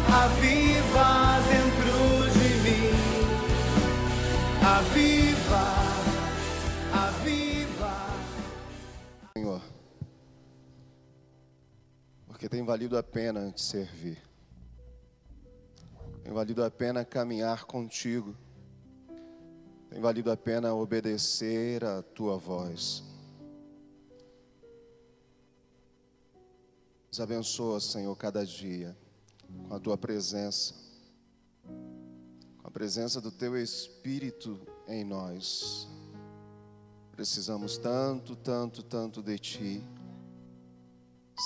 aviva dentro de mim, aviva. Senhor, porque tem valido a pena te servir, tem valido a pena caminhar contigo, tem valido a pena obedecer a tua voz. Nos abençoa, Senhor, cada dia com a tua presença, com a presença do teu Espírito em nós. Precisamos tanto, tanto, tanto de ti.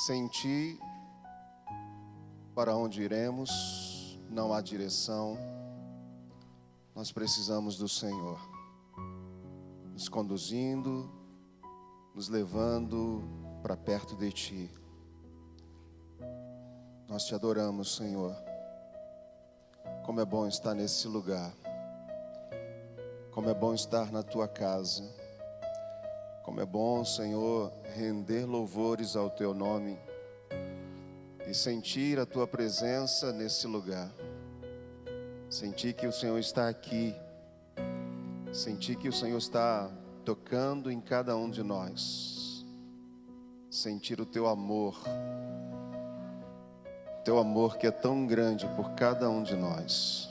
Sem ti, para onde iremos? Não há direção. Nós precisamos do Senhor, nos conduzindo, nos levando para perto de ti. Nós te adoramos, Senhor. Como é bom estar nesse lugar. Como é bom estar na tua casa. Como é bom, Senhor, render louvores ao teu nome e sentir a tua presença nesse lugar. Sentir que o Senhor está aqui. Sentir que o Senhor está tocando em cada um de nós. Sentir o teu amor que é tão grande por cada um de nós.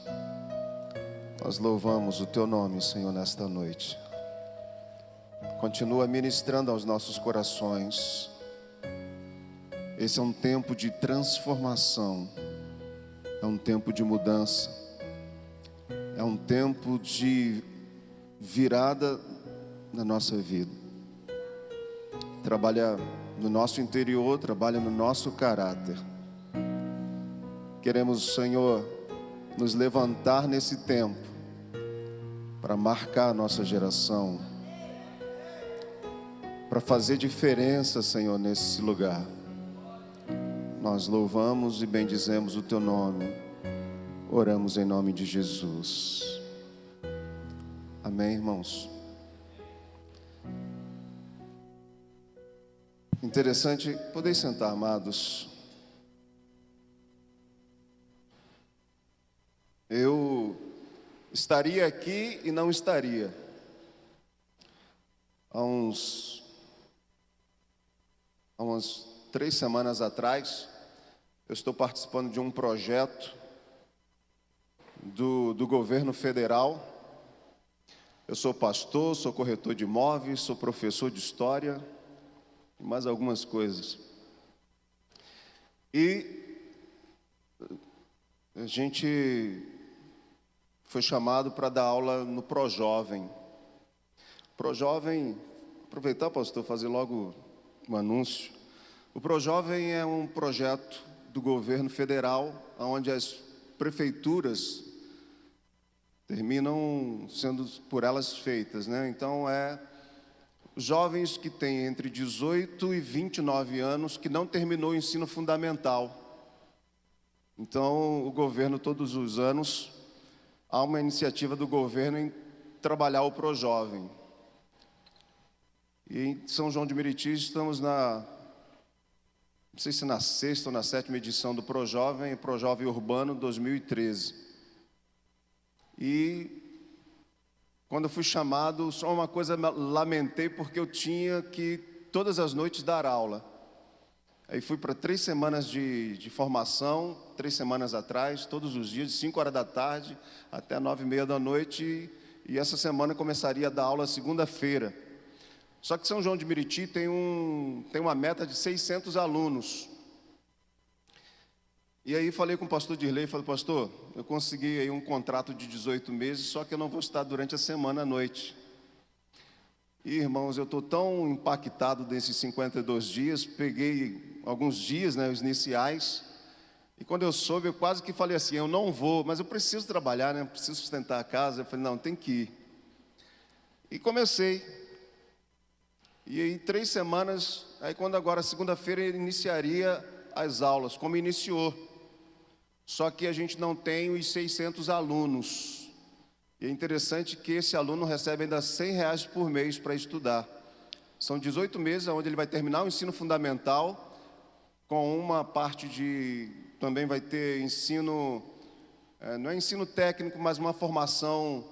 Nós louvamos o teu nome, Senhor, nesta noite. Continua ministrando aos nossos corações. Esse é um tempo de transformação, é um tempo de mudança, é um tempo de virada na nossa vida. Trabalha no nosso interior, trabalha no nosso caráter. Queremos, Senhor, nos levantar nesse tempo para marcar a nossa geração, para fazer diferença, Senhor, nesse lugar. Nós louvamos e bendizemos o teu nome. Oramos em nome de Jesus. Amém, irmãos? Interessante, podeis sentar, amados. Eu estaria aqui e não estaria. Há umas 3 semanas atrás, eu estou participando de um projeto do governo federal. Eu sou pastor, sou corretor de imóveis, sou professor de história e mais algumas coisas. E a gente foi chamado para dar aula no ProJovem. ProJovem, aproveitar, pastor, fazer logo um anúncio. O ProJovem é um projeto do governo federal, onde as prefeituras terminam sendo por elas feitas, né? Então, jovens que têm entre 18 e 29 anos que não terminou o ensino fundamental. Então, o governo, todos os anos, há uma iniciativa do governo em trabalhar o ProJovem. E em São João de Meriti estamos não sei se na 6ª ou na 7ª edição do ProJovem Urbano 2013. E quando eu fui chamado, só uma coisa lamentei, porque eu tinha que todas as noites dar aula. Aí fui para 3 semanas de formação, 3 semanas atrás, todos os dias, de 5 horas da tarde até 9h30 da noite. E essa semana começaria a dar aula segunda-feira. Só que São João de Meriti tem uma meta de 600 alunos. E aí falei com o pastor Dirley, falei: pastor, eu consegui aí um contrato de 18 meses, só que eu não vou estar durante a semana à noite. E, irmãos, eu estou tão impactado desses 52 dias, peguei alguns dias, né, os iniciais, e quando eu soube, eu quase que falei assim: eu não vou, mas eu preciso trabalhar, né, preciso sustentar a casa. Eu falei: não, tem que ir. E comecei. E em 3 semanas, aí quando agora, segunda-feira, iniciaria as aulas, como iniciou. Só que a gente não tem os 600 alunos. E é interessante que esse aluno recebe ainda R$100 por mês para estudar. São 18 meses onde ele vai terminar o ensino fundamental com uma parte de... Também vai ter ensino, não é ensino técnico, mas uma formação,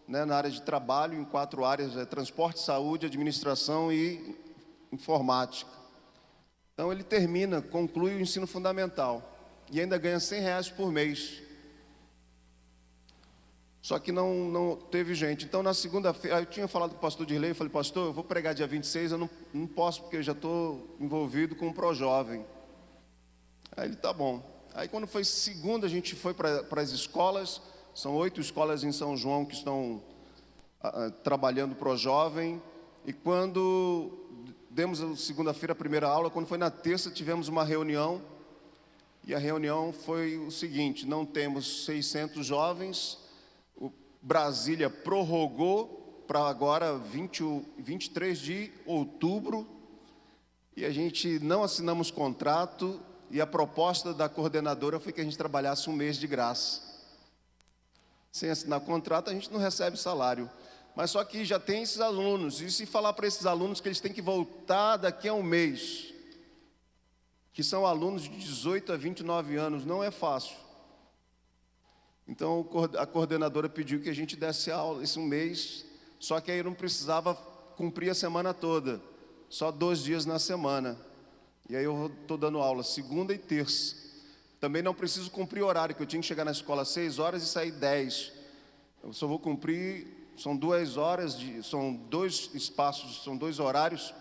né, na área de trabalho, em 4 áreas, transporte, saúde, administração e informática. Então ele conclui o ensino fundamental e ainda ganha R$100 por mês. Só que não teve gente. Então na segunda-feira, eu tinha falado com o pastor Dirley, eu falei, pastor, eu vou pregar dia 26, eu não posso porque eu já estou envolvido com um pró-jovem. Aí ele, tá bom. Aí quando foi segunda, a gente foi para as escolas, são 8 escolas em São João que estão trabalhando pró-jovem, e quando demos segunda-feira a primeira aula, quando foi na terça tivemos uma reunião, e a reunião foi o seguinte: não temos 600 jovens, o Brasília prorrogou para agora 23 de outubro, e a gente não assinamos contrato, e a proposta da coordenadora foi que a gente trabalhasse um mês de graça. Sem assinar contrato, a gente não recebe salário. Mas só que já tem esses alunos, e se falar para esses alunos que eles têm que voltar daqui a um mês, que são alunos de 18 a 29 anos, não é fácil. Então a coordenadora pediu que a gente desse aula esse um mês, só que aí não precisava cumprir a semana toda, só 2 dias na semana. E aí eu estou dando aula segunda e terça. Também não preciso cumprir horário, que eu tinha que chegar na escola às 6 horas e sair 10. Eu só vou cumprir, são 2 horas, são 2 espaços, são 2 horários,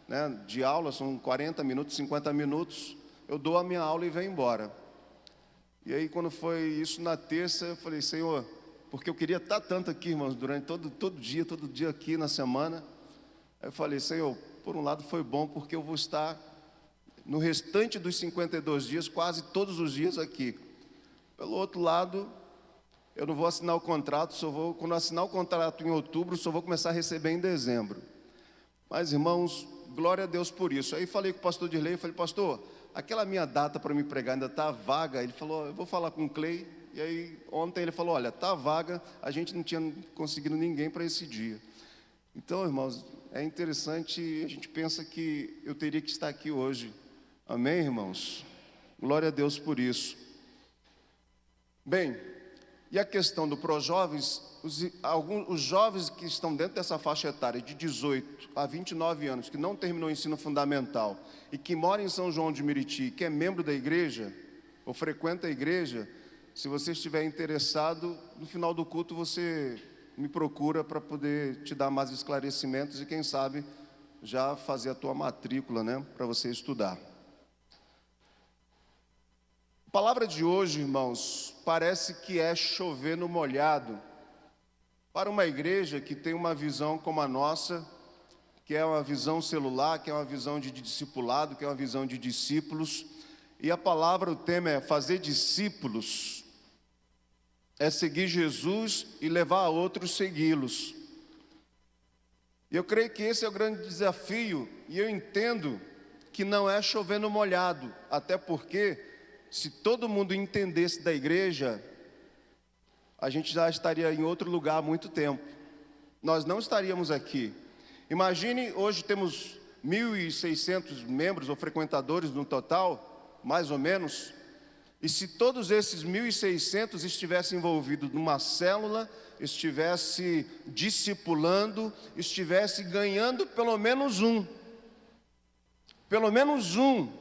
né, de aula, são 40 minutos, 50 minutos. Eu dou a minha aula e venho embora. E aí quando foi isso na terça, eu falei, Senhor, porque eu queria estar tanto aqui, irmãos, durante todo dia aqui na semana. Aí eu falei, Senhor, por um lado foi bom, porque eu vou estar no restante dos 52 dias, quase todos os dias aqui. Pelo outro lado, eu não vou assinar o contrato, quando assinar o contrato em outubro, só vou começar a receber em dezembro. Mas, irmãos, glória a Deus por isso. Aí falei com o pastor Dirley, falei, pastor, aquela minha data para me pregar ainda está vaga. Ele falou, eu vou falar com o Clay. E aí, ontem ele falou, olha, está vaga, a gente não tinha conseguido ninguém para esse dia. Então, irmãos, é interessante, a gente pensa que eu teria que estar aqui hoje. Amém, irmãos? Glória a Deus por isso. Bem, e a questão do pró-jovens, os jovens que estão dentro dessa faixa etária de 18 a 29 anos, que não terminou o ensino fundamental e que mora em São João de Meriti, que é membro da igreja, ou frequenta a igreja, se você estiver interessado, no final do culto você me procura para poder te dar mais esclarecimentos e quem sabe já fazer a tua matrícula, né, para você estudar. A palavra de hoje, irmãos, parece que é chover no molhado para uma igreja que tem uma visão como a nossa, que é uma visão celular, que é uma visão de discipulado, que é uma visão de discípulos. E a palavra, o tema é fazer discípulos, é seguir Jesus e levar a outros segui-los. E eu creio que esse é o grande desafio, e eu entendo que não é chover no molhado, até porque se todo mundo entendesse da igreja, a gente já estaria em outro lugar há muito tempo. Nós não estaríamos aqui. Imagine, hoje temos 1.600 membros ou frequentadores no total, mais ou menos. E se todos esses 1.600 estivessem envolvidos numa célula, estivesse discipulando, estivesse ganhando pelo menos um. Pelo menos um.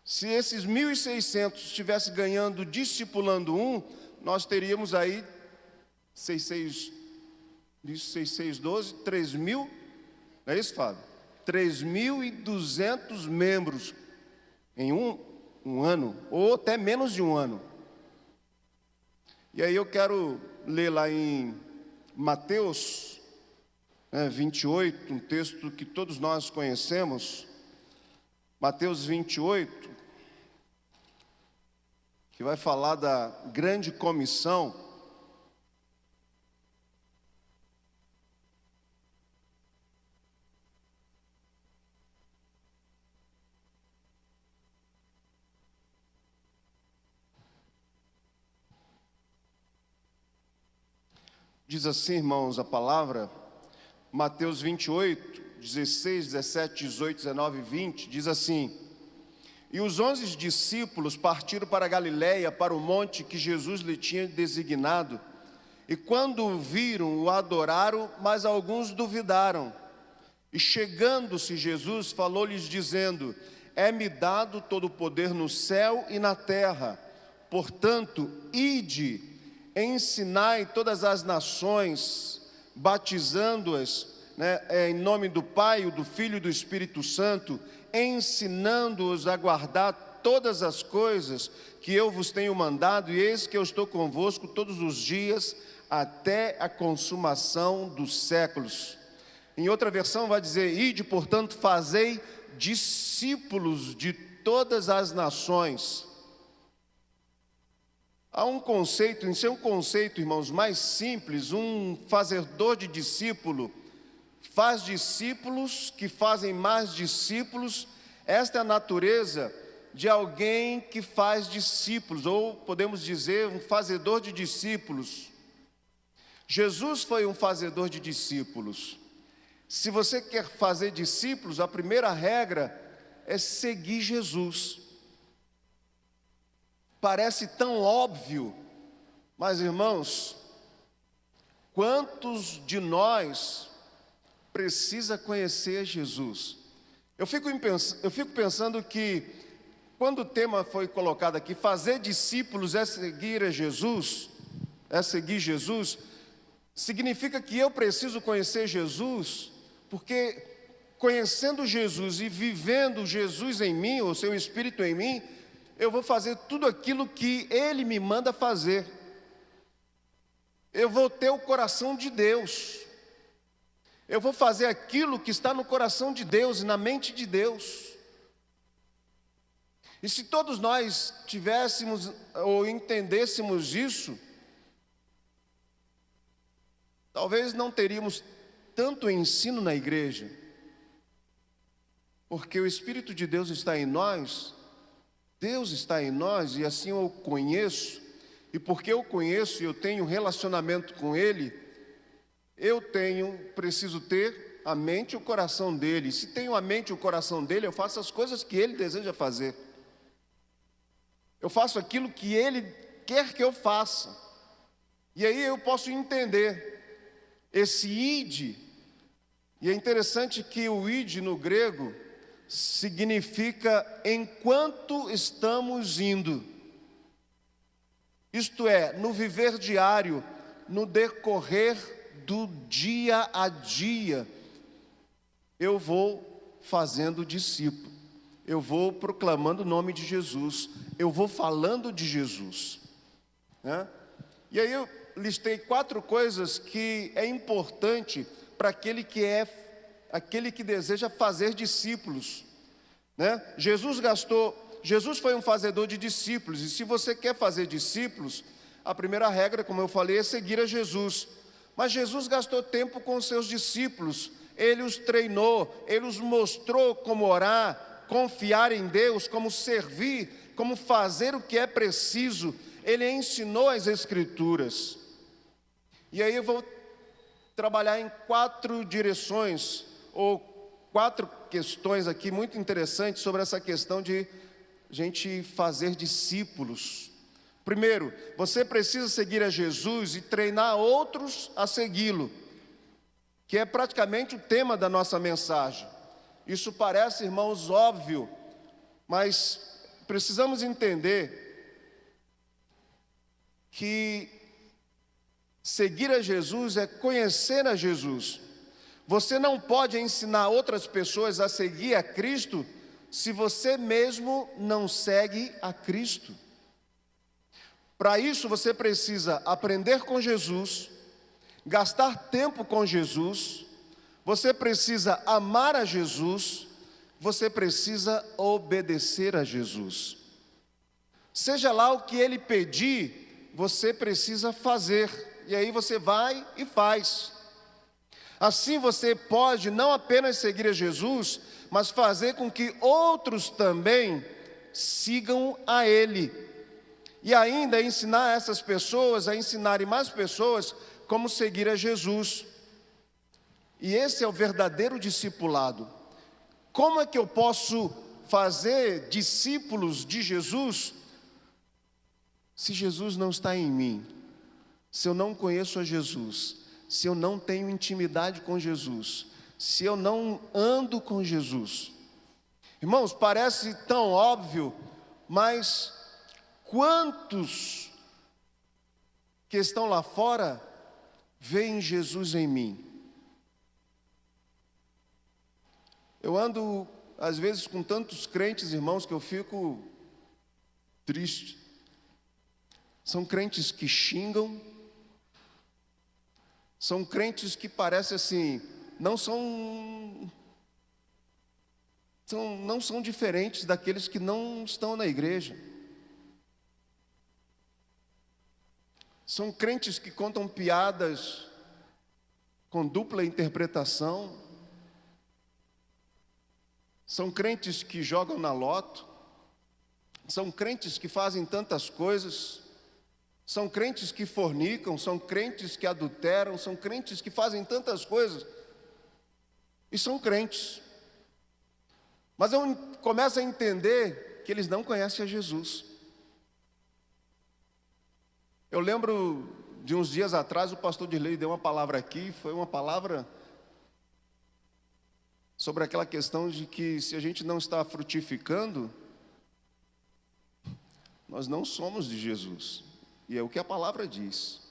Se esses 1.600 estivessem ganhando, discipulando um, nós teríamos aí 6.612, 3.000, não é isso, Fábio? 3.200 membros em um ano, ou até menos de um ano. E aí eu quero ler lá em Mateus 28, um texto que todos nós conhecemos, Mateus 28, que vai falar da grande comissão. Diz assim, irmãos, a palavra, Mateus 28, 16, 17, 18, 19 e 20, diz assim: E os 11 discípulos partiram para Galiléia, para o monte que Jesus lhe tinha designado. E quando o viram, o adoraram, mas alguns duvidaram. E chegando-se Jesus, falou-lhes dizendo: É-me dado todo o poder no céu e na terra. Portanto, ide, ensinai todas as nações, batizando-as, em nome do Pai, do Filho e do Espírito Santo, ensinando-os a guardar todas as coisas que eu vos tenho mandado, e eis que eu estou convosco todos os dias, até a consumação dos séculos. Em outra versão vai dizer: Ide, portanto, fazei discípulos de todas as nações. Há um conceito, isso é um conceito, irmãos, mais simples. Um fazedor de discípulo faz discípulos que fazem mais discípulos. Esta é a natureza de alguém que faz discípulos, ou podemos dizer, um fazedor de discípulos. Jesus foi um fazedor de discípulos. Se você quer fazer discípulos, a primeira regra é seguir Jesus. Parece tão óbvio, mas irmãos, quantos de nós precisa conhecer Jesus? Eu fico pensando que, quando o tema foi colocado aqui, fazer discípulos é seguir a Jesus, significa que eu preciso conhecer Jesus, porque conhecendo Jesus e vivendo Jesus em mim, ou seu Espírito em mim, eu vou fazer tudo aquilo que Ele me manda fazer. Eu vou ter o coração de Deus. Eu vou fazer aquilo que está no coração de Deus e na mente de Deus. E se todos nós tivéssemos ou entendêssemos isso, talvez não teríamos tanto ensino na igreja, porque o Espírito de Deus está em nós, Deus está em nós, e assim eu o conheço, e porque eu conheço e eu tenho relacionamento com Ele, preciso ter a mente e o coração dEle. Se tenho a mente e o coração dEle, eu faço as coisas que Ele deseja fazer. Eu faço aquilo que Ele quer que eu faça. E aí eu posso entender esse ide. E é interessante que o ide no grego significa enquanto estamos indo. Isto é, no viver diário, no decorrer do dia a dia, eu vou fazendo discípulo, eu vou proclamando o nome de Jesus, eu vou falando de Jesus, E aí eu listei 4 coisas que é importante para aquele que deseja fazer discípulos, Jesus foi um fazedor de discípulos, e se você quer fazer discípulos, a primeira regra, como eu falei, é seguir a Jesus. Mas Jesus gastou tempo com os seus discípulos, Ele os treinou, Ele os mostrou como orar, confiar em Deus, como servir, como fazer o que é preciso. Ele ensinou as Escrituras. E aí eu vou trabalhar em 4 direções, ou 4 questões aqui muito interessantes sobre essa questão de gente fazer discípulos. Primeiro, você precisa seguir a Jesus e treinar outros a segui-lo, que é praticamente o tema da nossa mensagem. Isso parece, irmãos, óbvio, mas precisamos entender que seguir a Jesus é conhecer a Jesus. Você não pode ensinar outras pessoas a seguir a Cristo se você mesmo não segue a Cristo. Para isso você precisa aprender com Jesus, gastar tempo com Jesus, você precisa amar a Jesus, você precisa obedecer a Jesus. Seja lá o que Ele pedir, você precisa fazer, e aí você vai e faz. Assim você pode não apenas seguir a Jesus, mas fazer com que outros também sigam a Ele. E ainda ensinar essas pessoas a ensinarem mais pessoas como seguir a Jesus. E esse é o verdadeiro discipulado. Como é que eu posso fazer discípulos de Jesus se Jesus não está em mim? Se eu não conheço a Jesus, se eu não tenho intimidade com Jesus, se eu não ando com Jesus. Irmãos, parece tão óbvio, mas quantos que estão lá fora veem Jesus em mim? Eu ando, às vezes, com tantos crentes, irmãos, que eu fico triste. São crentes que xingam, são crentes que parecem assim, não são diferentes daqueles que não estão na igreja. São crentes que contam piadas com dupla interpretação. São crentes que jogam na loto. São crentes que fazem tantas coisas. São crentes que fornicam, são crentes que adulteram, são crentes que fazem tantas coisas. E são crentes. Mas eu começo a entender que eles não conhecem a Jesus. Eu lembro de uns dias atrás, o pastor Dirley deu uma palavra aqui, foi uma palavra sobre aquela questão de que se a gente não está frutificando, nós não somos de Jesus. E é o que a palavra diz.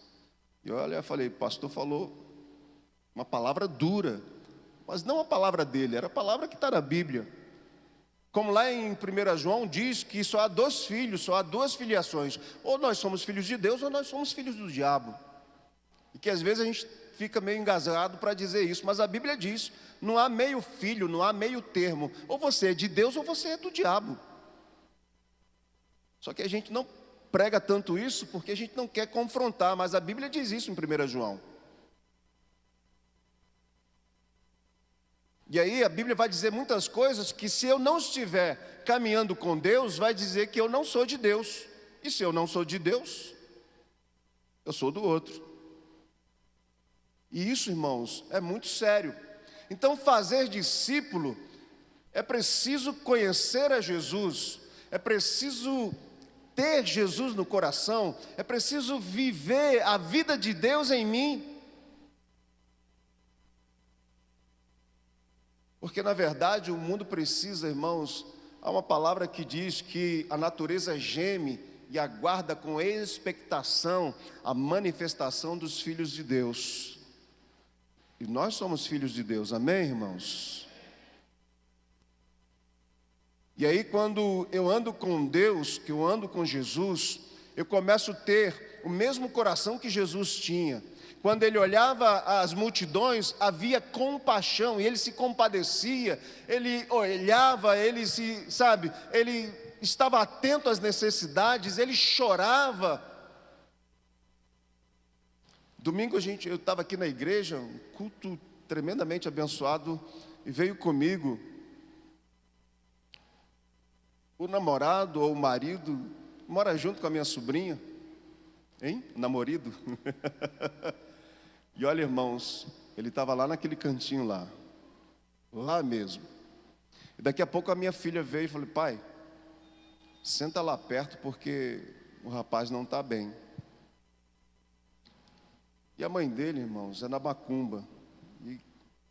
E olha, eu falei, pastor falou uma palavra dura, mas não a palavra dele, era a palavra que está na Bíblia. Como lá em 1 João diz que só há dois filhos, só há duas filiações. Ou nós somos filhos de Deus, ou nós somos filhos do diabo. E que às vezes a gente fica meio engasgado para dizer isso, mas a Bíblia diz, não há meio filho, não há meio termo. Ou você é de Deus, ou você é do diabo. Só que a gente não prega tanto isso porque a gente não quer confrontar, mas a Bíblia diz isso em 1 João. E aí a Bíblia vai dizer muitas coisas que se eu não estiver caminhando com Deus, vai dizer que eu não sou de Deus. E se eu não sou de Deus, eu sou do outro. E isso, irmãos, é muito sério. Então fazer discípulo é preciso conhecer a Jesus, é preciso ter Jesus no coração, é preciso viver a vida de Deus em mim. Porque na verdade o mundo precisa, irmãos, há uma palavra que diz que a natureza geme e aguarda com expectação a manifestação dos filhos de Deus. E nós somos filhos de Deus, amém, irmãos? E aí quando eu ando com Deus, que eu ando com Jesus, eu começo a ter o mesmo coração que Jesus tinha. Quando ele olhava as multidões, havia compaixão, e ele se compadecia, ele olhava, ele estava atento às necessidades, ele chorava. Domingo eu estava aqui na igreja, um culto tremendamente abençoado, e veio comigo o namorado ou o marido, mora junto com a minha sobrinha, hein? Namorido. E olha, irmãos, ele estava lá naquele cantinho lá mesmo. E daqui a pouco a minha filha veio e falou, pai, senta lá perto porque o rapaz não está bem. E a mãe dele, irmãos, é na macumba. E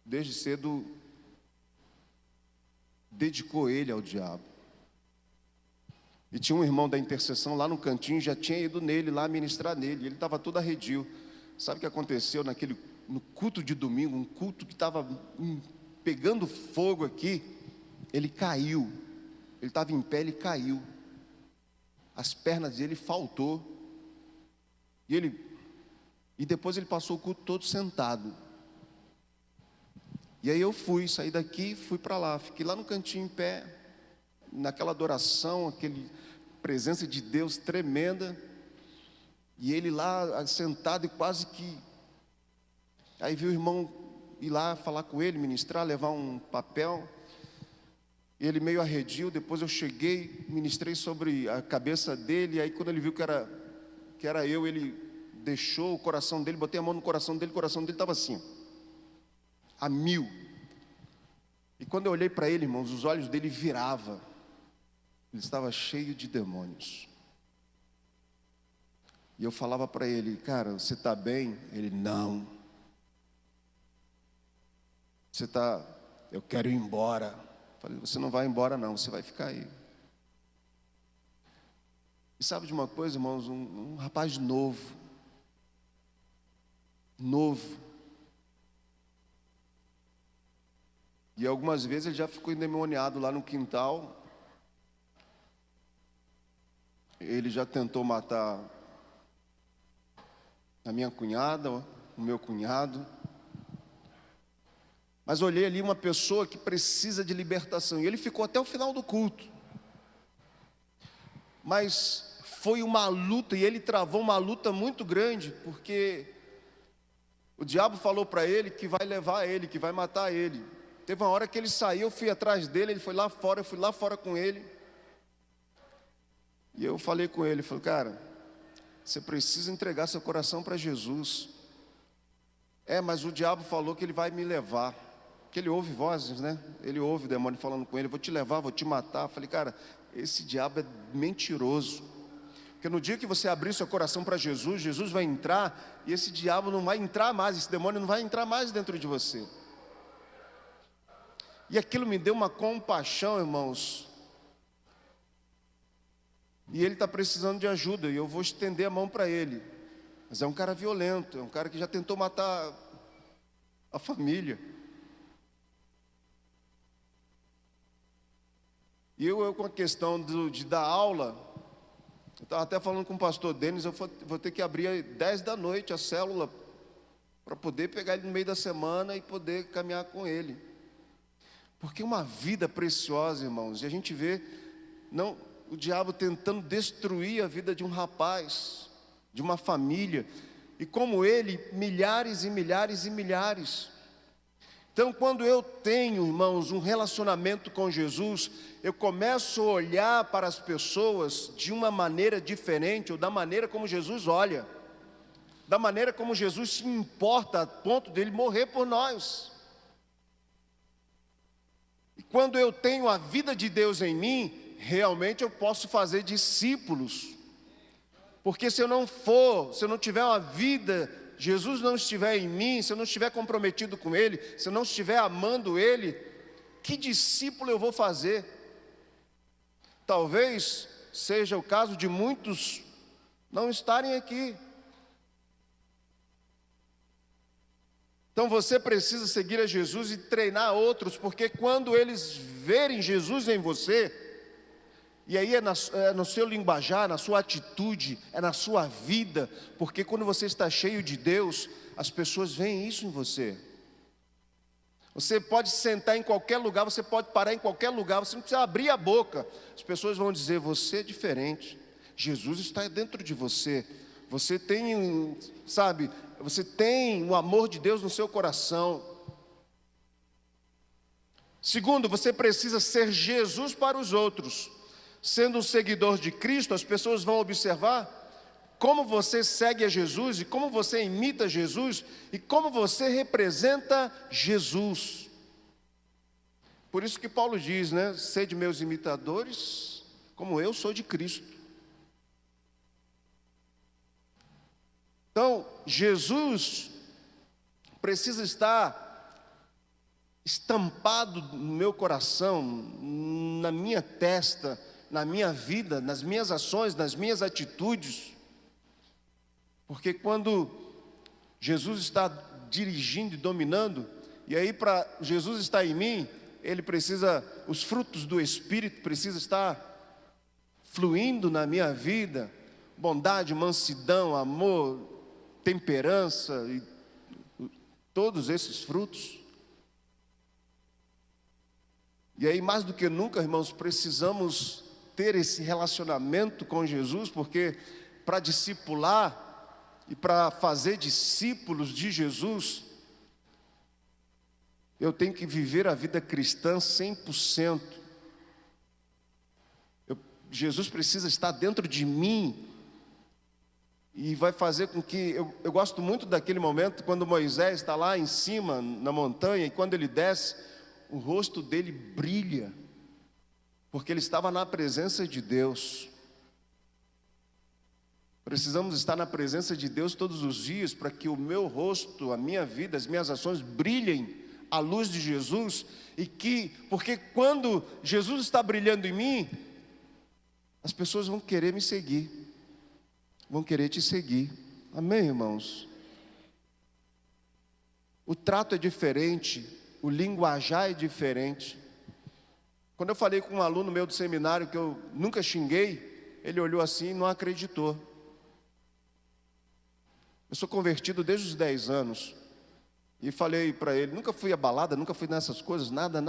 desde cedo dedicou ele ao diabo. E tinha um irmão da intercessão lá no cantinho, já tinha ido nele lá ministrar nele. Ele estava todo arredio. Sabe o que aconteceu no culto de domingo, um culto que estava pegando fogo aqui? Ele caiu, ele estava em pé, ele caiu, as pernas dele faltou, e depois ele passou o culto todo sentado. E aí eu saí daqui, fui para lá, fiquei lá no cantinho em pé, naquela adoração, aquele presença de Deus tremenda. E ele lá sentado e quase que... Aí viu o irmão ir lá falar com ele, ministrar, levar um papel. E ele meio arredio, depois eu cheguei, ministrei sobre a cabeça dele. E aí quando ele viu que era eu, ele deixou o coração dele, botei a mão no coração dele, o coração dele estava assim. a mil. E quando eu olhei para ele, irmãos, os olhos dele viravam. Ele estava cheio de demônios. E eu falava para ele: cara, você está bem? Ele: não. Eu quero ir embora. Eu falei: você não vai embora não, você vai ficar aí. E sabe de uma coisa, irmãos, um rapaz novo, e algumas vezes ele já ficou endemoniado lá no quintal. Ele já tentou matar a minha cunhada, o meu cunhado. Mas olhei ali uma pessoa que precisa de libertação, e ele ficou até o final do culto. Mas foi uma luta, e ele travou uma luta muito grande, porque o diabo falou para ele que vai levar ele, que vai matar ele. Teve uma hora que ele saiu, eu fui atrás dele, ele foi lá fora, eu fui lá fora com ele. E eu falei com ele, falei: cara, você precisa entregar seu coração para Jesus. Mas o diabo falou que ele vai me levar. Porque ele ouve vozes, né? Ele ouve o demônio falando com ele: vou te levar, vou te matar. Eu falei: cara, esse diabo é mentiroso. Porque no dia que você abrir seu coração para Jesus, Jesus vai entrar, e esse diabo não vai entrar mais, esse demônio não vai entrar mais dentro de você. E aquilo me deu uma compaixão, irmãos. E ele está precisando de ajuda, e eu vou estender a mão para ele. Mas é um cara violento, é um cara que já tentou matar a família. E eu com a questão de dar aula, eu estava até falando com o pastor Denis, eu vou ter que abrir às 10 da noite a célula, para poder pegar ele no meio da semana e poder caminhar com ele. Porque uma vida preciosa, irmãos, e a gente vê o diabo tentando destruir a vida de um rapaz, de uma família, e como ele, milhares e milhares e milhares. Então, quando eu tenho, irmãos, um relacionamento com Jesus, eu começo a olhar para as pessoas de uma maneira diferente, ou da maneira como Jesus olha, da maneira como Jesus se importa a ponto dele morrer por nós. E quando eu tenho a vida de Deus em mim, realmente eu posso fazer discípulos. Porque se eu não tiver uma vida, Jesus não estiver em mim, se eu não estiver comprometido com Ele, se eu não estiver amando Ele, que discípulo eu vou fazer? Talvez seja o caso de muitos não estarem aqui. Então você precisa seguir a Jesus e treinar outros, porque quando eles verem Jesus em você, e aí é no seu linguajar, na sua atitude, é na sua vida, porque quando você está cheio de Deus, as pessoas veem isso em você. Você pode sentar em qualquer lugar, você pode parar em qualquer lugar, você não precisa abrir a boca. As pessoas vão dizer: você é diferente, Jesus está dentro de você. Você tem, você tem o amor de Deus no seu coração. Segundo, você precisa ser Jesus para os outros. Sendo um seguidor de Cristo, as pessoas vão observar como você segue a Jesus, e como você imita Jesus, e como você representa Jesus. Por isso que Paulo diz, né? Sede meus imitadores, como eu sou de Cristo. Então, Jesus precisa estar estampado no meu coração, na minha testa, na minha vida, nas minhas ações, nas minhas atitudes. Porque quando Jesus está dirigindo e dominando, e aí para Jesus estar em mim, os frutos do Espírito precisam estar fluindo na minha vida: bondade, mansidão, amor, temperança, e todos esses frutos. E aí, mais do que nunca, irmãos, precisamos ter esse relacionamento com Jesus, porque para discipular e para fazer discípulos de Jesus, eu tenho que viver a vida cristã 100%. Jesus precisa estar dentro de mim, E vai fazer com que, eu gosto muito daquele momento, quando Moisés está lá em cima, na montanha, e quando ele desce, o rosto dele brilha, porque ele estava na presença de Deus. Precisamos estar na presença de Deus todos os dias, para que o meu rosto, a minha vida, as minhas ações brilhem à luz de Jesus, porque quando Jesus está brilhando em mim, as pessoas vão querer me seguir, vão querer te seguir. Amém, irmãos? O trato é diferente, o linguajar é diferente. Quando eu falei com um aluno meu do seminário que eu nunca xinguei, ele olhou assim e não acreditou. Eu sou convertido desde os 10 anos. E falei para ele, nunca fui a balada, nunca fui nessas coisas, nada.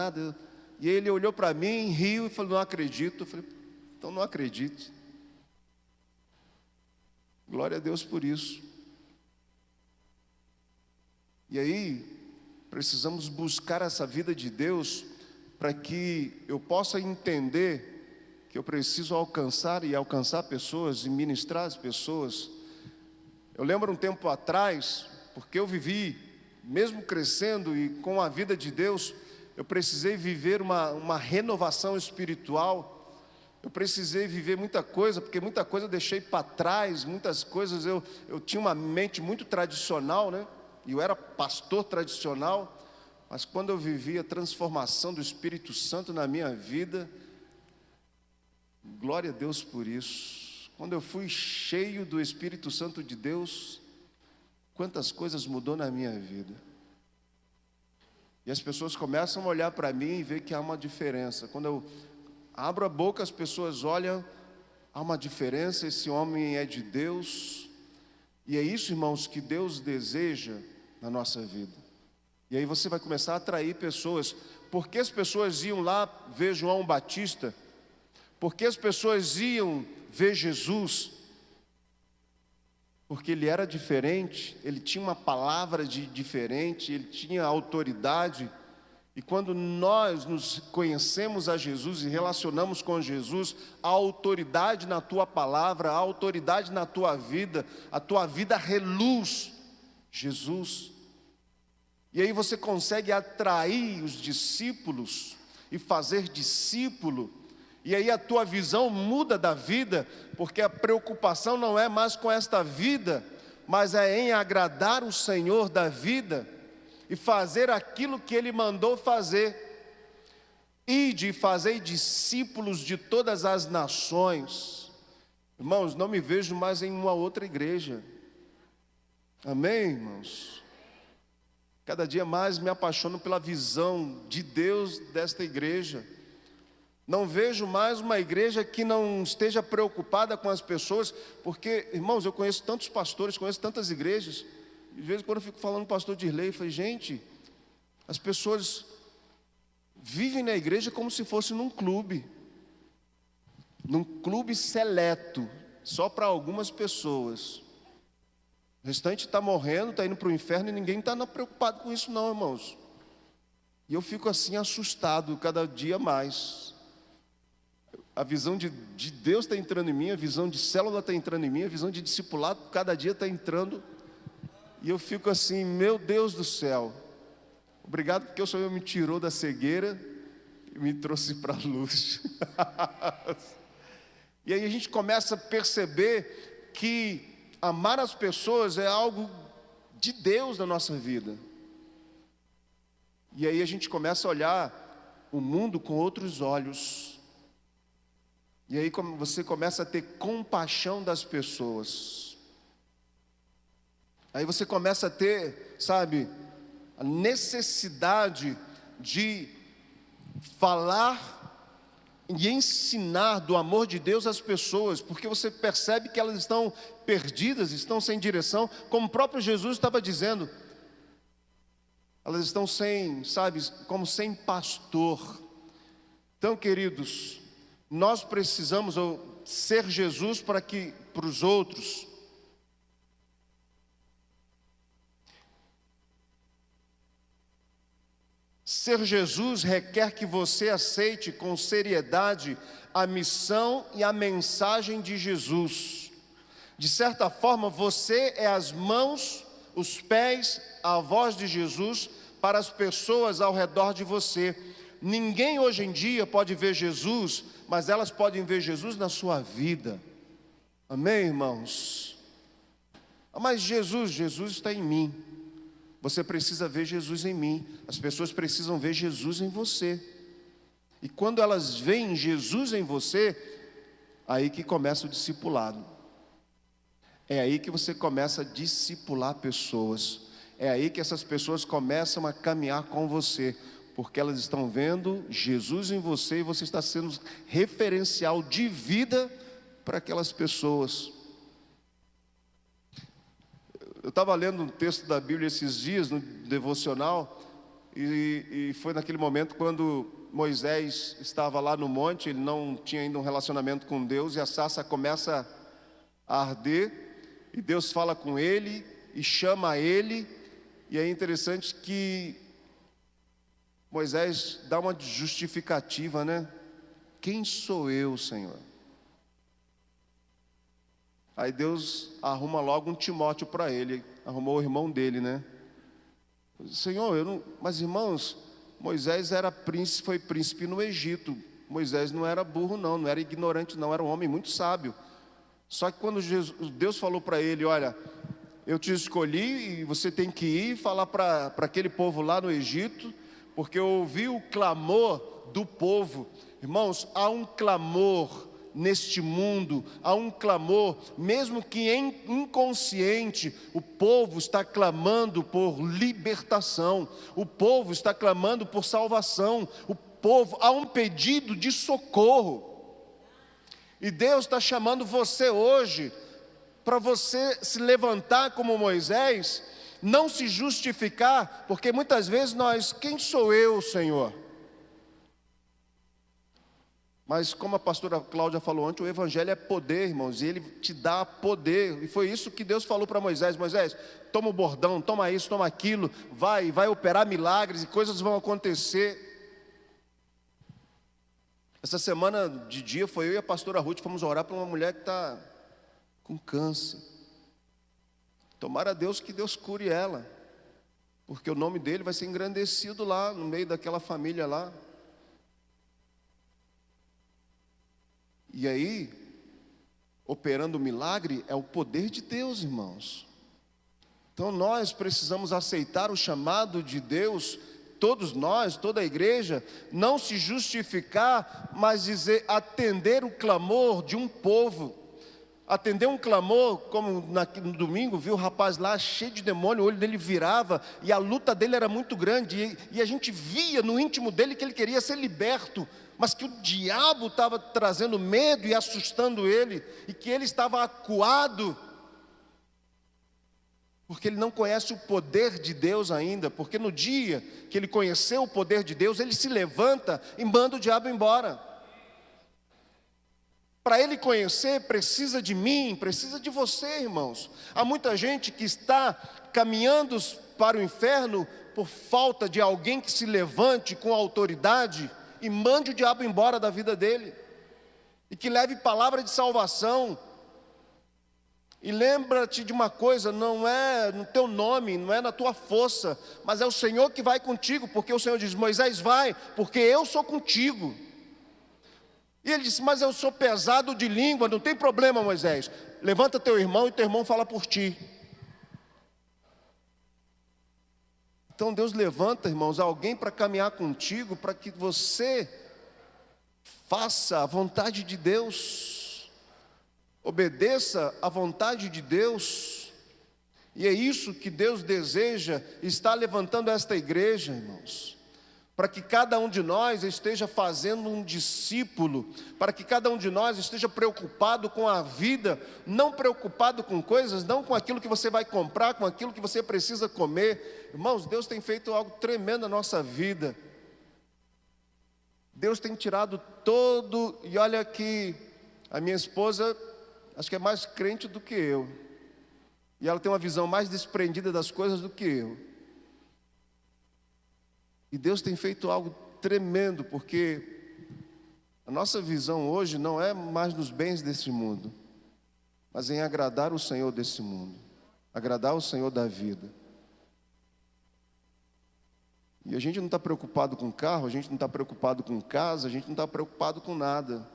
E ele olhou para mim, riu e falou, não acredito. Eu falei, então não acredite. Glória a Deus por isso. E aí, precisamos buscar essa vida de Deus, para que eu possa entender que eu preciso alcançar pessoas e ministrar as pessoas. Eu lembro um tempo atrás, porque eu vivi, mesmo crescendo e com a vida de Deus, eu precisei viver uma renovação espiritual. Eu precisei viver muita coisa, porque muita coisa eu deixei para trás, muitas coisas eu tinha uma mente muito tradicional, né? E eu era pastor tradicional, mas quando eu vivi a transformação do Espírito Santo na minha vida, glória a Deus por isso. Quando eu fui cheio do Espírito Santo de Deus, quantas coisas mudou na minha vida. E as pessoas começam a olhar para mim e ver que há uma diferença. Quando eu abro a boca, as pessoas olham, há uma diferença, esse homem é de Deus. E é isso, irmãos, que Deus deseja na nossa vida. E aí você vai começar a atrair pessoas. Por que as pessoas iam lá ver João Batista? Por que as pessoas iam ver Jesus? Porque ele era diferente, ele tinha uma palavra diferente, ele tinha autoridade. E quando nós nos conhecemos a Jesus e relacionamos com Jesus, a autoridade na tua palavra, a autoridade na tua vida, a tua vida reluz Jesus. E aí você consegue atrair os discípulos e fazer discípulo. E aí a tua visão muda da vida, porque a preocupação não é mais com esta vida, mas é em agradar o Senhor da vida e fazer aquilo que Ele mandou fazer. Ide e fazei discípulos de todas as nações. Irmãos, não me vejo mais em uma outra igreja. Amém, irmãos? Cada dia mais me apaixono pela visão de Deus desta igreja. Não vejo mais uma igreja que não esteja preocupada com as pessoas, porque, irmãos, eu conheço tantos pastores, conheço tantas igrejas. De vez em quando eu fico falando com o pastor Dirley, eu falei, gente, as pessoas vivem na igreja como se fosse num clube seleto, só para algumas pessoas. O restante está morrendo, está indo para o inferno e ninguém está preocupado com isso não, irmãos. E eu fico assim assustado cada dia mais. A visão de Deus está entrando em mim, a visão de célula está entrando em mim, a visão de discipulado cada dia está entrando. E eu fico assim, meu Deus do céu, obrigado porque o Senhor me tirou da cegueira e me trouxe para a luz. E aí a gente começa a perceber que amar as pessoas é algo de Deus na nossa vida. E aí a gente começa a olhar o mundo com outros olhos. E aí você começa a ter compaixão das pessoas. Aí você começa a ter, sabe, a necessidade de falar e ensinar do amor de Deus às pessoas, porque você percebe que elas estão perdidas, estão sem direção, como o próprio Jesus estava dizendo. Elas estão sem, sabe, como sem pastor. Então, queridos, nós precisamos ser Jesus para os outros. Ser Jesus requer que você aceite com seriedade a missão e a mensagem de Jesus. De certa forma, você é as mãos, os pés, a voz de Jesus para as pessoas ao redor de você. Ninguém hoje em dia pode ver Jesus, mas elas podem ver Jesus na sua vida. Amém, irmãos? Mas Jesus está em mim. Você precisa ver Jesus em mim. As pessoas precisam ver Jesus em você. E quando elas veem Jesus em você, aí que começa o discipulado. É aí que você começa a discipular pessoas. É aí que essas pessoas começam a caminhar com você, porque elas estão vendo Jesus em você e você está sendo referencial de vida para aquelas pessoas. Eu estava lendo um texto da Bíblia esses dias, no devocional, e foi naquele momento quando Moisés estava lá no monte, ele não tinha ainda um relacionamento com Deus, e a sarça começa a arder, e Deus fala com ele, e chama ele, e é interessante que Moisés dá uma justificativa, né? Quem sou eu, Senhor? Aí Deus arruma logo um Timóteo para ele, arrumou o irmão dele, né? Senhor, mas irmãos, Moisés era príncipe, foi príncipe no Egito. Moisés não era burro não era ignorante não, era um homem muito sábio. Só que quando Deus falou para ele, olha, eu te escolhi e você tem que ir falar para aquele povo lá no Egito, porque eu ouvi o clamor do povo. Irmãos, há um clamor neste mundo, há um clamor, mesmo que inconsciente, o povo está clamando por libertação, o povo está clamando por salvação, há um pedido de socorro, e Deus está chamando você hoje, para você se levantar como Moisés, não se justificar, porque muitas vezes quem sou eu, Senhor? Mas como a pastora Cláudia falou ontem, o evangelho é poder, irmãos, e ele te dá poder, e foi isso que Deus falou para Moisés, Moisés, toma o bordão, toma isso, toma aquilo, vai operar milagres, e coisas vão acontecer. Essa semana de dia, foi eu e a pastora Ruth, fomos orar para uma mulher que está com câncer. Tomara a Deus que Deus cure ela, porque o nome dele vai ser engrandecido lá, no meio daquela família lá. E aí, operando o milagre, é o poder de Deus, irmãos. Então nós precisamos aceitar o chamado de Deus, todos nós, toda a igreja, não se justificar, mas atender o clamor de um povo. Atender um clamor, como no domingo, viu o rapaz lá cheio de demônio, o olho dele virava, e a luta dele era muito grande, e a gente via no íntimo dele que ele queria ser liberto, mas que o diabo estava trazendo medo e assustando ele, e que ele estava acuado, porque ele não conhece o poder de Deus ainda, porque no dia que ele conheceu o poder de Deus, ele se levanta e manda o diabo embora. Para ele conhecer, precisa de mim, precisa de você, irmãos. Há muita gente que está caminhando para o inferno por falta de alguém que se levante com autoridade e mande o diabo embora da vida dele, e que leve palavra de salvação. E lembra-te de uma coisa, não é no teu nome, não é na tua força, mas é o Senhor que vai contigo, porque o Senhor diz, Moisés vai, porque eu sou contigo. E ele disse, mas eu sou pesado de língua, não tem problema, Moisés, levanta teu irmão e teu irmão fala por ti. Então Deus levanta, irmãos, alguém para caminhar contigo, para que você faça a vontade de Deus, obedeça a vontade de Deus, e é isso que Deus deseja, está levantando esta igreja, irmãos, para que cada um de nós esteja fazendo um discípulo, para que cada um de nós esteja preocupado com a vida, não preocupado com coisas, não com aquilo que você vai comprar, com aquilo que você precisa comer. Irmãos, Deus tem feito algo tremendo na nossa vida. Deus tem tirado e olha que a minha esposa, acho que é mais crente do que eu, e ela tem uma visão mais desprendida das coisas do que eu. E Deus tem feito algo tremendo, porque a nossa visão hoje não é mais nos bens desse mundo. mas em agradar o Senhor desse mundo, agradar o Senhor da vida. E a gente não está preocupado com carro, a gente não está preocupado com casa, a gente não está preocupado com nada.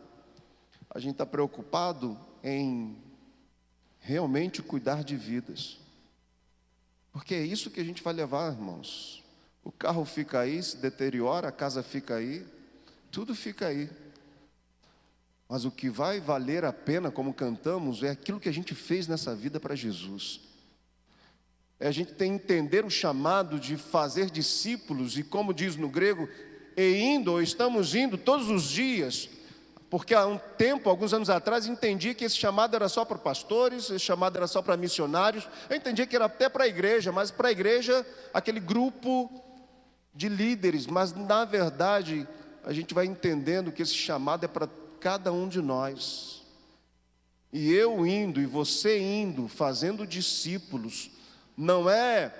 A gente está preocupado em realmente cuidar de vidas. Porque é isso que a gente vai levar, irmãos. O carro fica aí, se deteriora, a casa fica aí, tudo fica aí. Mas o que vai valer a pena, como cantamos, é aquilo que a gente fez nessa vida para Jesus. É a gente tem que entender o chamado de fazer discípulos, e como diz no grego, e indo, ou estamos indo todos os dias, porque há um tempo, alguns anos atrás, entendi que esse chamado era só para pastores, esse chamado era só para missionários, eu entendi que era até para a igreja, mas para a igreja, aquele grupo de líderes, mas na verdade, a gente vai entendendo que esse chamado é para cada um de nós. E eu indo, e você indo, fazendo discípulos, não é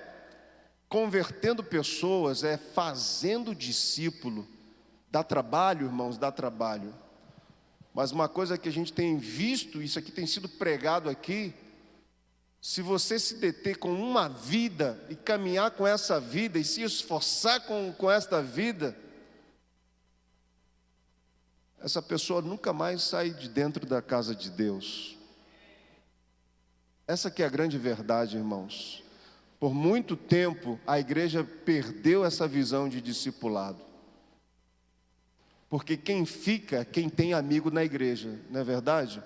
convertendo pessoas, é fazendo discípulo. Dá trabalho, irmãos, dá trabalho. Mas uma coisa que a gente tem visto, isso aqui tem sido pregado aqui, se você se deter com uma vida e caminhar com essa vida e se esforçar com esta vida, essa pessoa nunca mais sai de dentro da casa de Deus. Essa que é a grande verdade, irmãos. Por muito tempo a igreja perdeu essa visão de discipulado. Porque quem fica, quem tem amigo na igreja, não é verdade?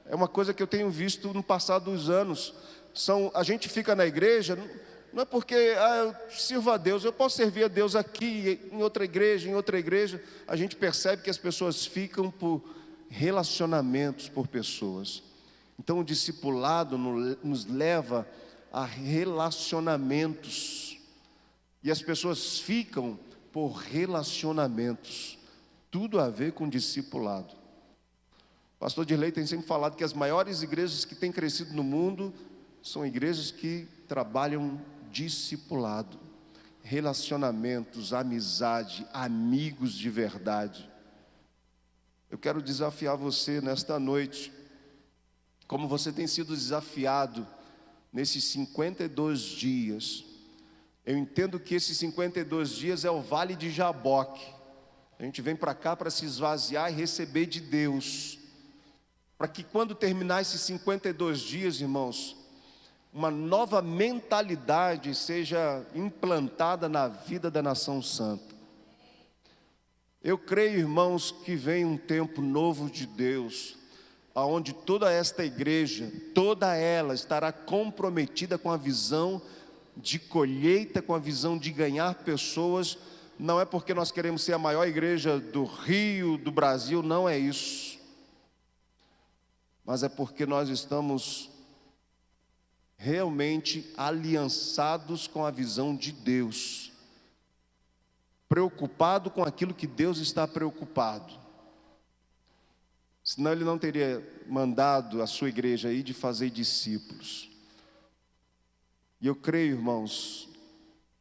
É uma coisa que eu tenho visto no passar dos anos. A gente fica na igreja, não é porque eu sirvo a Deus, eu posso servir a Deus aqui, em outra igreja. A gente percebe que as pessoas ficam por relacionamentos, por pessoas. Então o discipulado nos leva a relacionamentos. E as pessoas ficam por relacionamentos. Tudo a ver com discipulado. O pastor Dirley tem sempre falado que as maiores igrejas que têm crescido no mundo são igrejas que trabalham discipulado, relacionamentos, amizade, amigos de verdade. Eu quero desafiar você nesta noite, como você tem sido desafiado nesses 52 dias. Eu entendo que esses 52 dias é o vale de Jaboque. A gente vem para cá para se esvaziar e receber de Deus, para que quando terminar esses 52 dias, irmãos, uma nova mentalidade seja implantada na vida da nação santa. Eu creio, irmãos, que vem um tempo novo de Deus, aonde toda esta igreja, toda ela estará comprometida com a visão de colheita, com a visão de ganhar pessoas. Não é porque nós queremos ser a maior igreja do Rio, do Brasil, não é isso. Mas é porque nós estamos realmente aliançados com a visão de Deus, preocupado com aquilo que Deus está preocupado. Senão Ele não teria mandado a sua igreja aí de fazer discípulos. E eu creio, irmãos,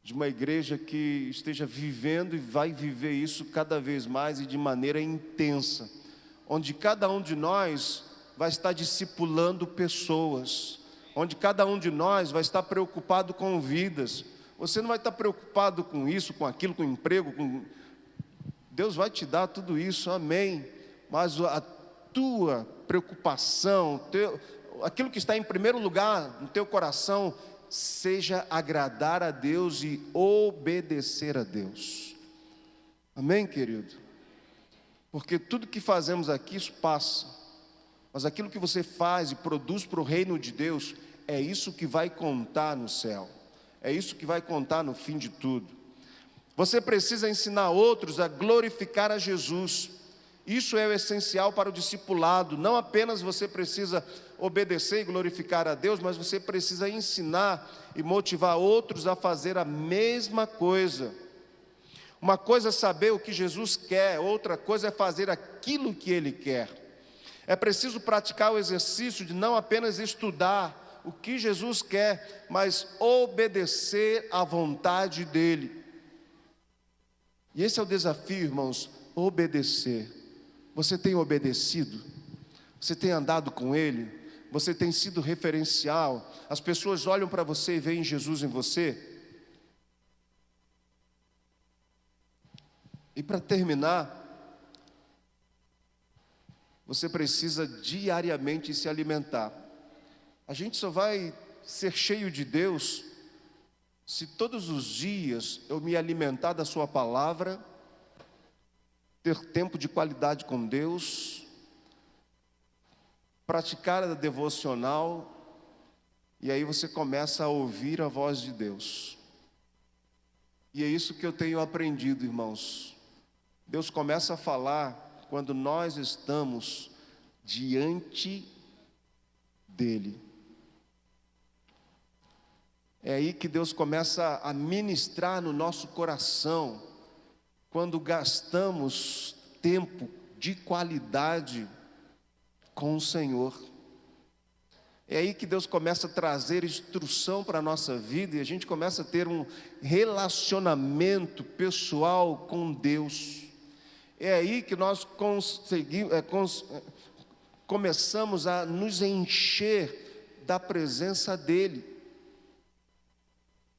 de uma igreja que esteja vivendo e vai viver isso cada vez mais e de maneira intensa, onde cada um de nós vai estar discipulando pessoas, onde cada um de nós vai estar preocupado com vidas. Você não vai estar preocupado com isso, com aquilo, com emprego, Deus vai te dar tudo isso, amém. Mas a tua preocupação, aquilo que está em primeiro lugar no teu coração, seja agradar a Deus e obedecer a Deus. Amém, querido? Porque tudo que fazemos aqui, isso passa. Mas aquilo que você faz e produz para o reino de Deus, é isso que vai contar no céu. É isso que vai contar no fim de tudo. Você precisa ensinar outros a glorificar a Jesus. Isso é o essencial para o discipulado. Não apenas você precisa obedecer e glorificar a Deus, mas você precisa ensinar e motivar outros a fazer a mesma coisa. Uma coisa é saber o que Jesus quer, outra coisa é fazer aquilo que Ele quer. É preciso praticar o exercício de não apenas estudar o que Jesus quer, mas obedecer à vontade dEle. E esse é o desafio, irmãos, obedecer. Você tem obedecido? Você tem andado com Ele? Você tem sido referencial? As pessoas olham para você e veem Jesus em você? E para terminar, você precisa diariamente se alimentar. A gente só vai ser cheio de Deus se todos os dias eu me alimentar da sua palavra, ter tempo de qualidade com Deus, praticar a devocional, e aí você começa a ouvir a voz de Deus. E é isso que eu tenho aprendido, irmãos. Deus começa a falar quando nós estamos diante dEle. É aí que Deus começa a ministrar no nosso coração, quando gastamos tempo de qualidade com o Senhor. É aí que Deus começa a trazer instrução para a nossa vida e a gente começa a ter um relacionamento pessoal com Deus. É aí que nós começamos a nos encher da presença dEle.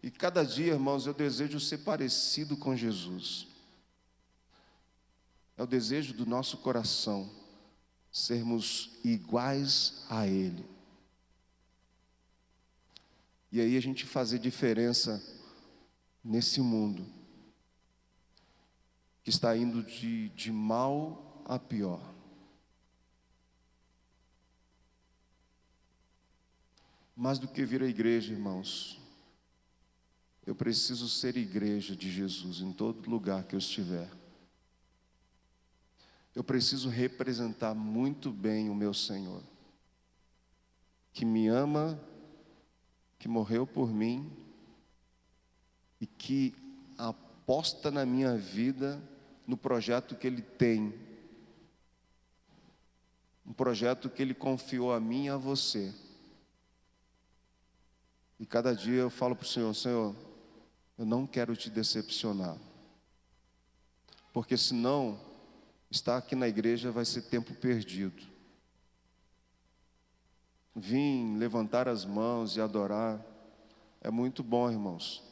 E cada dia, irmãos, eu desejo ser parecido com Jesus. É o desejo do nosso coração, sermos iguais a Ele. E aí a gente fazer diferença nesse mundo, que está indo de mal a pior. Mais do que vir à igreja, irmãos, eu preciso ser igreja de Jesus em todo lugar que eu estiver. Eu preciso representar muito bem o meu Senhor, que me ama, que morreu por mim e que aposta na minha vida, no projeto que Ele tem, um projeto que Ele confiou a mim e a você. E cada dia eu falo para o Senhor: Senhor, eu não quero te decepcionar, porque senão estar aqui na igreja vai ser tempo perdido. Vim levantar as mãos e adorar é muito bom, irmãos.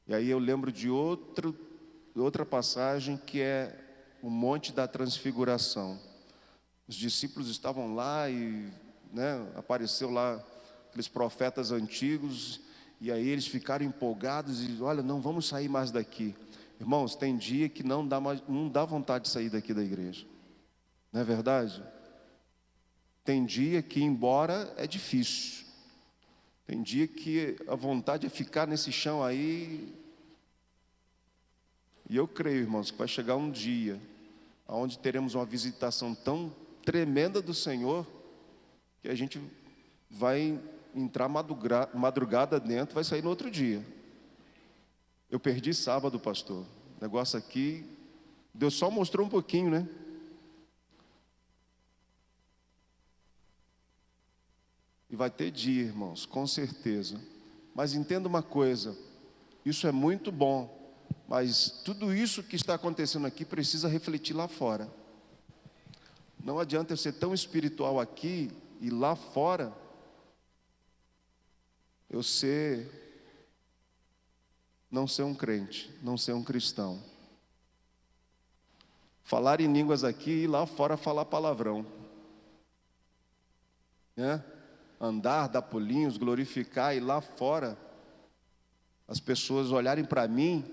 E aí eu lembro de outra passagem, que é o Monte da Transfiguração. Os discípulos estavam lá e apareceu lá aqueles profetas antigos, e aí eles ficaram empolgados e olha, não vamos sair mais daqui. Irmãos, tem dia que não dá vontade de sair daqui da igreja, não é verdade? Tem dia que ir embora é difícil. Tem dia que a vontade é ficar nesse chão aí. E eu creio, irmãos, que vai chegar um dia onde teremos uma visitação tão tremenda do Senhor, que a gente vai entrar madrugada dentro, vai sair no outro dia. Eu perdi sábado, pastor. O negócio aqui, Deus só mostrou um pouquinho, né? E vai ter dia, irmãos, com certeza. Mas entenda uma coisa, isso é muito bom, mas tudo isso que está acontecendo aqui precisa refletir lá fora. Não adianta eu ser tão espiritual aqui e lá fora eu não ser um crente, não ser um cristão. Falar em línguas aqui e lá fora falar palavrão, né? Andar, dar pulinhos, glorificar, e lá fora as pessoas olharem para mim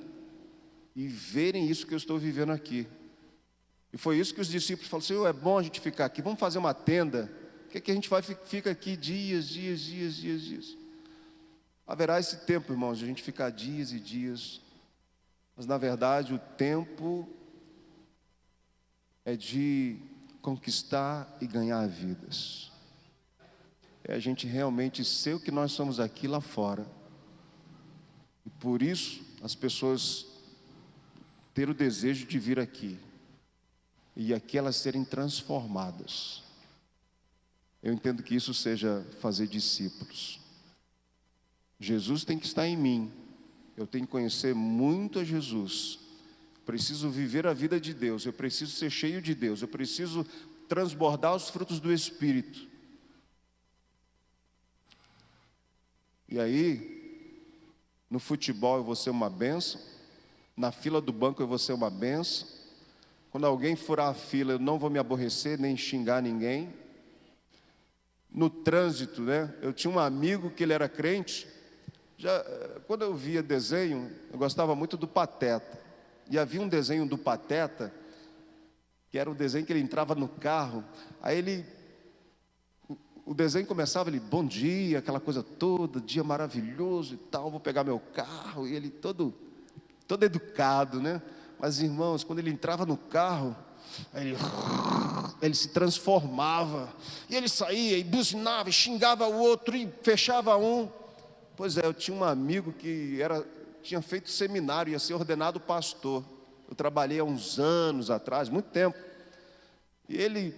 e verem isso que eu estou vivendo aqui. E foi isso que os discípulos falaram: Senhor, é bom a gente ficar aqui, vamos fazer uma tenda, que a gente fica aqui dias. Haverá esse tempo, irmãos, de a gente ficar dias e dias, mas na verdade o tempo é de conquistar e ganhar vidas. É a gente realmente ser o que nós somos aqui lá fora. E por isso as pessoas ter o desejo de vir aqui, e aqui elas serem transformadas. Eu entendo que isso seja fazer discípulos. Jesus tem que estar em mim. Eu tenho que conhecer muito a Jesus. Preciso viver a vida de Deus. Eu preciso ser cheio de Deus. Eu preciso transbordar os frutos do Espírito. E aí, no futebol eu vou ser uma bênção, na fila do banco eu vou ser uma bênção, quando alguém furar a fila eu não vou me aborrecer nem xingar ninguém. No trânsito, né? Eu tinha um amigo que ele era crente. Quando eu via desenho, eu gostava muito do Pateta. E havia um desenho do Pateta, que era o desenho que ele entrava no carro. Aí o desenho começava, ele, bom dia, aquela coisa toda, dia maravilhoso e tal, vou pegar meu carro. E ele todo educado, né? Mas, irmãos, quando ele entrava no carro, ele se transformava. E ele saía e buzinava, e xingava o outro, e fechava um. Pois é, eu tinha um amigo que tinha feito seminário, ia ser ordenado pastor. Eu trabalhei há uns anos atrás, muito tempo. E ele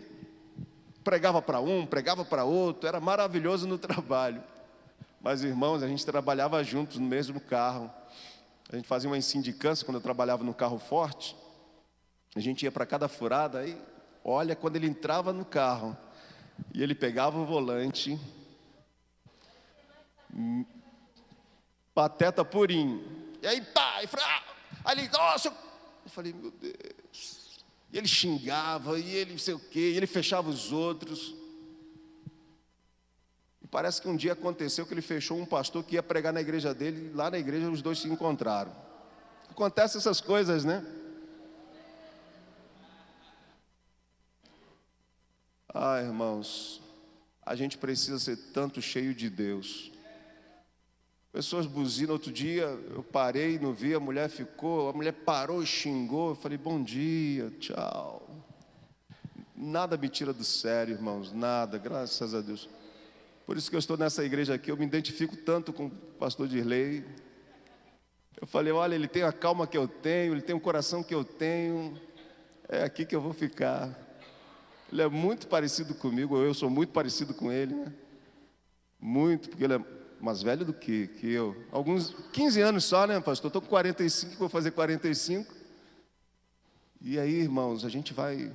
pregava para um, pregava para outro, era maravilhoso no trabalho. Mas, irmãos, a gente trabalhava juntos no mesmo carro. A gente fazia uma sindicância quando eu trabalhava no carro forte. A gente ia para cada furada, aí, olha, quando ele entrava no carro, e ele pegava o volante, Pateta purinho, e aí, pá, aí ele, nossa, eu falei, meu Deus, e ele xingava, e ele não sei o quê, e ele fechava os outros. E parece que um dia aconteceu que ele fechou um pastor que ia pregar na igreja dele, e lá na igreja os dois se encontraram. Acontecem essas coisas, né? Ah, irmãos, a gente precisa ser tanto cheio de Deus. Pessoas buzinam. Outro dia eu parei, não vi, a mulher parou e xingou. Eu falei, bom dia, tchau. Nada me tira do sério, irmãos, nada, graças a Deus. Por isso que eu estou nessa igreja aqui, eu me identifico tanto com o pastor Dirley. Eu falei, olha, ele tem a calma que eu tenho, ele tem o coração que eu tenho, é aqui que eu vou ficar. Ele é muito parecido comigo, eu sou muito parecido com ele, né? Muito, porque ele é mais velho do que eu. Alguns 15 anos só, né, pastor? Estou com 45, vou fazer 45. E aí, irmãos, a gente vai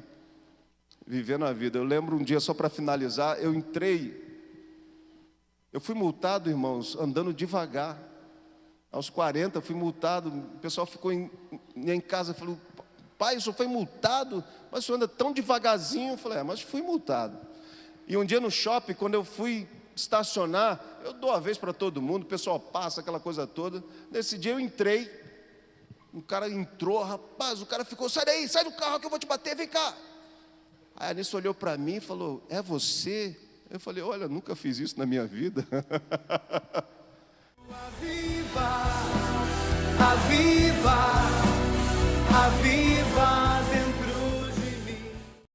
vivendo a vida. Eu lembro um dia, só para finalizar, eu fui multado, irmãos, andando devagar. Aos 40, fui multado. O pessoal ficou em casa, falou, pai, o senhor foi multado? Mas o senhor anda tão devagarzinho. Eu falei, mas fui multado. E um dia no shopping, quando eu fui estacionar, eu dou a vez para todo mundo, o pessoal passa, aquela coisa toda. Nesse dia eu entrei, um cara entrou, rapaz, o cara ficou, sai daí, sai do carro que eu vou te bater, vem cá. Aí a Anice olhou para mim e falou, é você? Eu falei, olha, nunca fiz isso na minha vida. Aviva, aviva, aviva.